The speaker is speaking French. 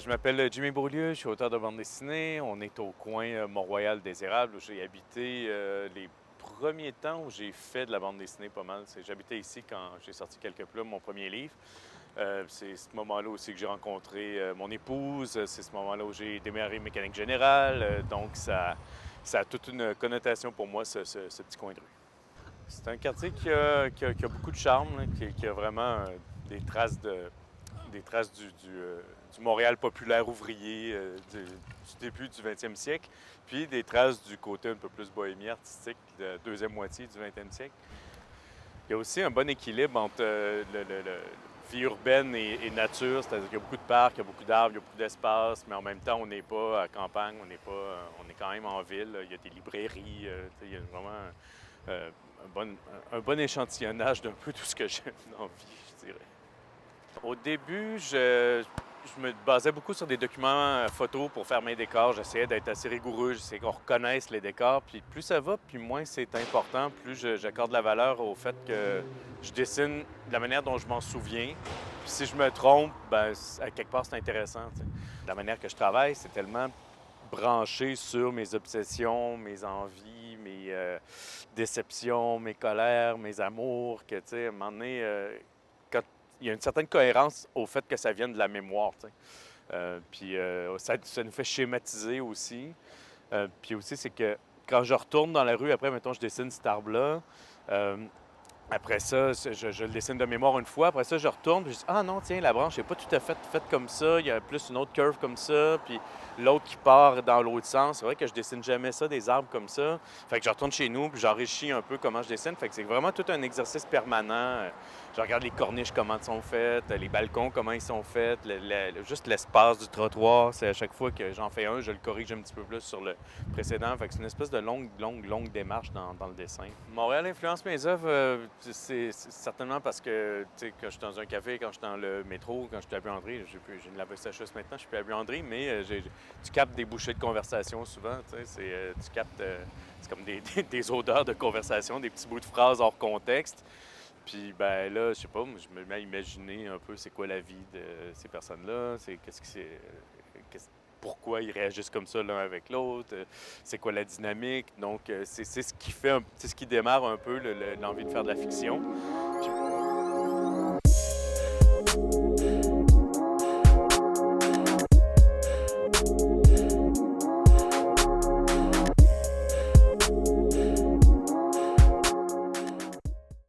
m'appelle Jimmy Beaulieu, je suis auteur de bande dessinée. On est au coin Mont-Royal-des-Érables où j'ai habité les premiers temps où j'ai fait de la bande dessinée pas mal. J'habitais ici quand j'ai sorti quelques plumes, mon premier livre. C'est ce moment-là aussi que j'ai rencontré mon épouse. C'est ce moment-là où j'ai démarré Mécanique Générale. Donc ça a toute une connotation pour moi, ce petit coin de rue. C'est un quartier qui a beaucoup de charme, là, qui a vraiment des traces du Montréal populaire ouvrier du début du 20e siècle, puis des traces du côté un peu plus bohémien artistique de la deuxième moitié du 20e siècle. Il y a aussi un bon équilibre entre vie urbaine et nature, c'est-à-dire qu'il y a beaucoup de parcs, il y a beaucoup d'arbres, il y a beaucoup d'espace, mais en même temps, on n'est pas à campagne, on est quand même en ville. Il y a des librairies, il y a vraiment euh, un bon échantillonnage d'un peu tout ce que j'aime dans la vie, je dirais. Au début, je me basais beaucoup sur des documents photos pour faire mes décors. J'essayais d'être assez rigoureux, j'essayais qu'on reconnaisse les décors. Puis plus ça va, puis moins c'est important, plus j'accorde la valeur au fait que je dessine de la manière dont je m'en souviens. Puis si je me trompe, ben, à quelque part, c'est intéressant. T'sais. La manière que je travaille, c'est tellement branché sur mes obsessions, mes envies, mes déceptions, mes colères, mes amours, que, tu sais, à un moment donné, quand il y a une certaine cohérence au fait que ça vienne de la mémoire. Puis ça nous fait schématiser aussi. Puis aussi, c'est que quand je retourne dans la rue, après, mettons, je dessine cet arbre-là. euh, Après ça, je le dessine de mémoire une fois. Après ça, je retourne, puis je dis, ah non, tiens, la branche n'est pas tout à fait faite comme ça. Il y a plus une autre curve comme ça, puis l'autre qui part dans l'autre sens. C'est vrai que je dessine jamais ça, des arbres comme ça. Fait que je retourne chez nous, puis j'enrichis un peu comment je dessine. Fait que c'est vraiment tout un exercice permanent. Je regarde les corniches, comment elles sont faites, les balcons, comment ils sont faits, juste l'espace du trottoir. C'est à chaque fois que j'en fais un, je le corrige un petit peu plus sur le précédent. Fait que c'est une espèce de longue démarche dans le dessin. Montréal influence mes œuvres, c'est certainement parce que, tu sais, quand je suis dans un café, quand je suis dans le métro, quand je suis à buanderie, j'ai une lave-sécheuse maintenant, je suis plus à buanderie, mais tu captes des bouchées de conversation souvent, tu sais, tu captes, c'est comme des odeurs de conversation, des petits bouts de phrases hors contexte. Puis ben là, je sais pas, moi, je me mets à imaginer un peu c'est quoi la vie de ces personnes-là, pourquoi ils réagissent comme ça l'un avec l'autre, c'est quoi la dynamique. Donc c'est ce qui fait, c'est ce qui démarre un peu l'envie de faire de la fiction. Puis